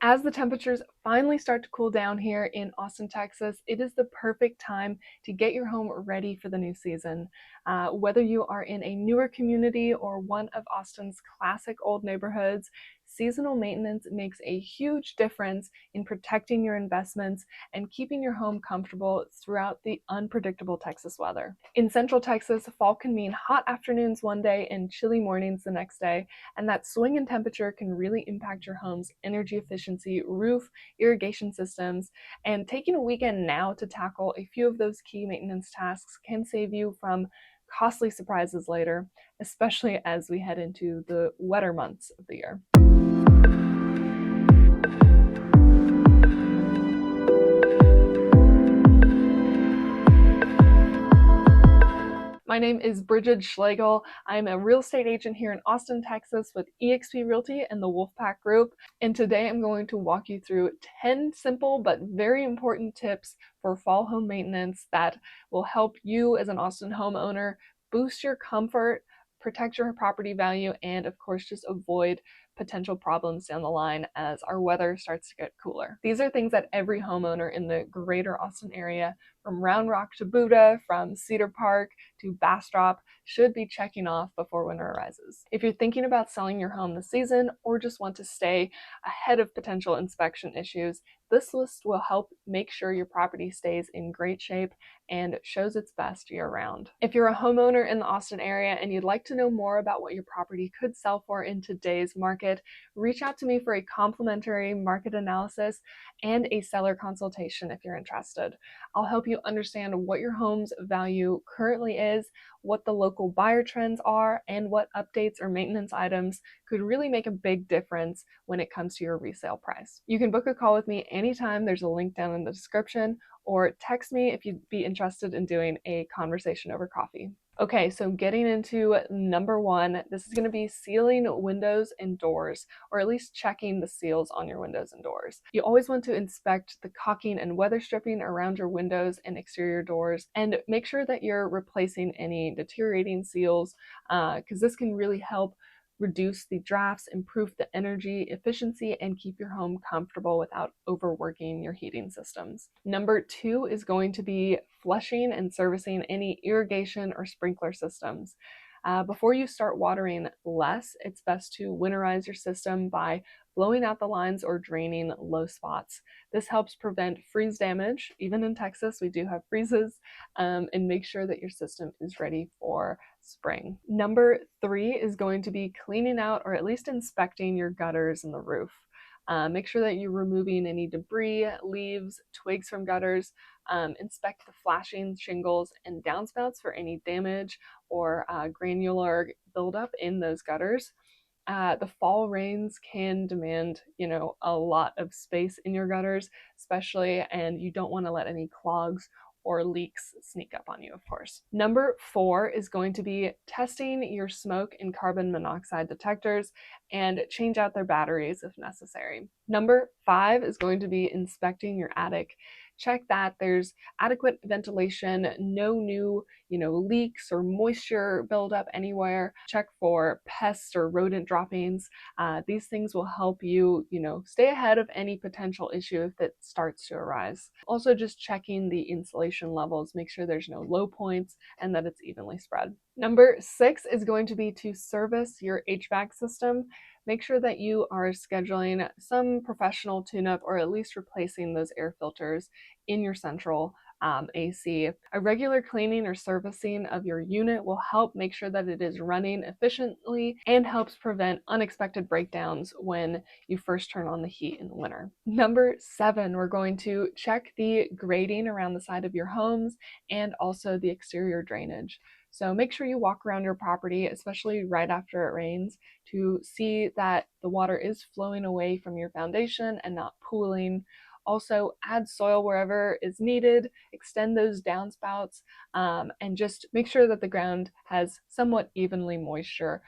As the temperatures finally start to cool down here in Austin, Texas, it is the perfect time to get your home ready for the new season. Whether you are in a newer community or one of Austin's classic old neighborhoods, seasonal maintenance makes a huge difference in protecting your investments and keeping your home comfortable throughout the unpredictable Texas weather. In Central Texas, fall can mean hot afternoons one day and chilly mornings the next day, and that swing in temperature can really impact your home's energy efficiency, roof, irrigation systems, and taking a weekend now to tackle a few of those key maintenance tasks can save you from costly surprises later, especially as we head into the wetter months of the year. My name is Brigid Schlegel. I'm a real estate agent here in Austin, Texas with eXp Realty and the Wolfpack Group. And today I'm going to walk you through 10 simple but very important tips for fall home maintenance that will help you as an Austin homeowner boost your comfort, protect your property value, and of course just avoid potential problems down the line as our weather starts to get cooler. These are things that every homeowner in the greater Austin area, from Round Rock to Buda, from Cedar Park to Bastrop, should be checking off before winter arises. If you're thinking about selling your home this season or just want to stay ahead of potential inspection issues, this list will help make sure your property stays in great shape and shows its best year-round. If you're a homeowner in the Austin area and you'd like to know more about what your property could sell for in today's market, reach out to me for a complimentary market analysis and a seller consultation if you're interested. I'll help you understand what your home's value currently is, what the local buyer trends are, and what updates or maintenance items could really make a big difference when it comes to your resale price. You can book a call with me anytime. There's a link down in the description, or text me if you'd be interested in doing a conversation over coffee. Okay, so getting into number one, this is going to be sealing windows and doors, or at least checking the seals on your windows and doors. You always want to inspect the caulking and weather stripping around your windows and exterior doors, and make sure that you're replacing any deteriorating seals, because this can really help reduce the drafts, improve the energy efficiency, and keep your home comfortable without overworking your heating systems. Number two is going to be flushing and servicing any irrigation or sprinkler systems. Before you start watering less, it's best to winterize your system by blowing out the lines or draining low spots. This helps prevent freeze damage. Even in Texas, we do have freezes, and make sure that your system is ready for spring. Number three is going to be cleaning out or at least inspecting your gutters and the roof. Make sure that you're removing any debris, leaves, twigs from gutters. Inspect the flashing shingles and downspouts for any damage or granular buildup in those gutters. The fall rains can demand, a lot of space in your gutters, especially, and you don't want to let any clogs or leaks sneak up on you, of course. Number four is going to be testing your smoke and carbon monoxide detectors and change out their batteries if necessary. Number five is going to be inspecting your attic. Check that there's adequate ventilation, no new, leaks or moisture buildup anywhere. Check for pests or rodent droppings. These things will help you, stay ahead of any potential issue if it starts to arise. Also, just checking the insulation levels, make sure there's no low points and that it's evenly spread. Number six is going to be to service your HVAC system. Make sure that you are scheduling some professional tune-up or at least replacing those air filters in your central AC. A regular cleaning or servicing of your unit will help make sure that it is running efficiently and helps prevent unexpected breakdowns when you first turn on the heat in the winter. Number seven, we're going to check the grading around the side of your homes and also the exterior drainage. So make sure you walk around your property, especially right after it rains, to see that the water is flowing away from your foundation and not pooling. Also, add soil wherever is needed, extend those downspouts, and just make sure that the ground has somewhat evenly moisture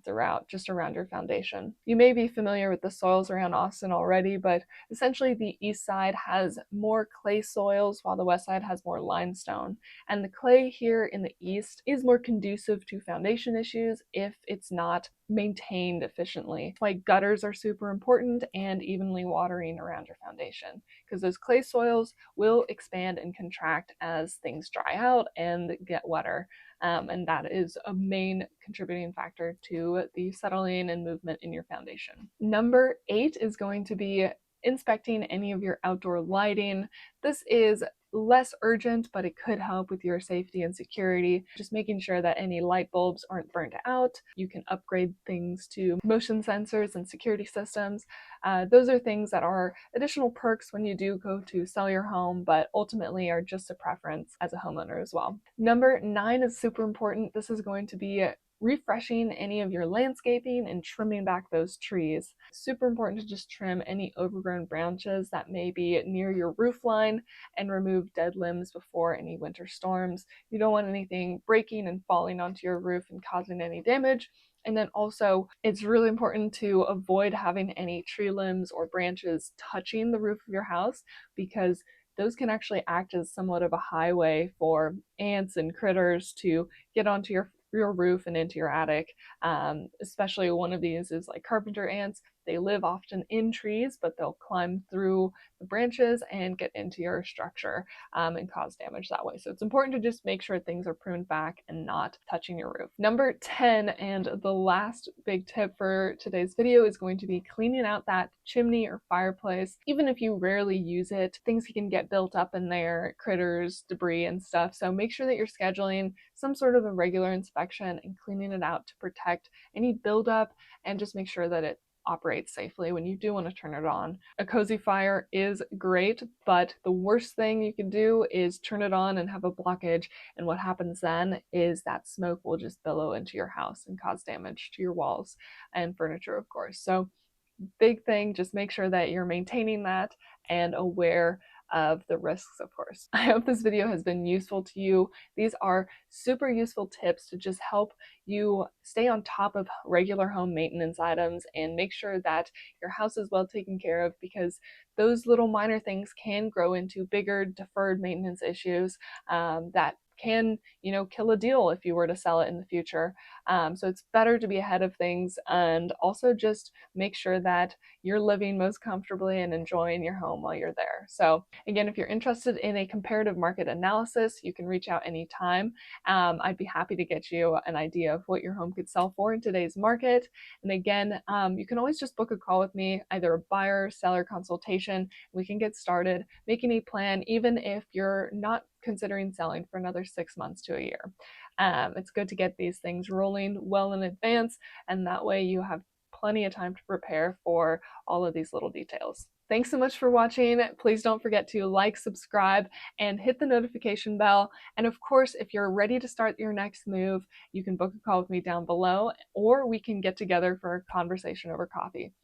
throughout, just around your foundation. You may be familiar with the soils around Austin already, but essentially the east side has more clay soils while the west side has more limestone. And the clay here in the east is more conducive to foundation issues if it's not maintained efficiently. That's why gutters are super important, and evenly watering around your foundation, because those clay soils will expand and contract as things dry out and get wetter. And that is a main contributing factor to the settling and movement in your foundation. Number 8 is going to be inspecting any of your outdoor lighting. This is less urgent, but it could help with your safety and security. Just making sure that any light bulbs aren't burnt out. You can upgrade things to motion sensors and security systems. Those are things that are additional perks when you do go to sell your home, but ultimately are just a preference as a homeowner as well. Number 9 is super important. This is going to be refreshing any of your landscaping and trimming back those trees. Super important to just trim any overgrown branches that may be near your roof line and remove dead limbs before any winter storms. You don't want anything breaking and falling onto your roof and causing any damage. And then also, it's really important to avoid having any tree limbs or branches touching the roof of your house, because those can actually act as somewhat of a highway for ants and critters to get onto your roof and into your attic. Especially one of these is like carpenter ants. They live often in trees, but they'll climb through the branches and get into your structure and cause damage that way. So it's important to just make sure things are pruned back and not touching your roof. Number 10, and the last big tip for today's video, is going to be cleaning out that chimney or fireplace. Even if you rarely use it, things can get built up in there, critters, debris, and stuff. So make sure that you're scheduling some sort of a regular inspection and cleaning it out to protect any buildup, and just make sure that it operates safely when you do want to turn it on. A cozy fire is great, but the worst thing you can do is turn it on and have a blockage, and what happens then is that smoke will just billow into your house and cause damage to your walls and furniture, of course. So big thing, just make sure that you're maintaining that and aware of the risks, of course. I hope this video has been useful to you. These are super useful tips to just help you stay on top of regular home maintenance items and make sure that your house is well taken care of, because those little minor things can grow into bigger deferred maintenance issues that can, kill a deal if you were to sell it in the future. So it's better to be ahead of things, and also just make sure that you're living most comfortably and enjoying your home while you're there. So again, if you're interested in a comparative market analysis, you can reach out anytime. I'd be happy to get you an idea of what your home could sell for in today's market. And again, you can always just book a call with me, either a buyer, seller consultation. We can get started making a plan, even if you're not considering selling for another 6 months to a year. It's good to get these things rolling well in advance, and that way you have plenty of time to prepare for all of these little details. Thanks so much for watching. Please don't forget to like, subscribe, and hit the notification bell. And of course, if you're ready to start your next move, you can book a call with me down below, or we can get together for a conversation over coffee.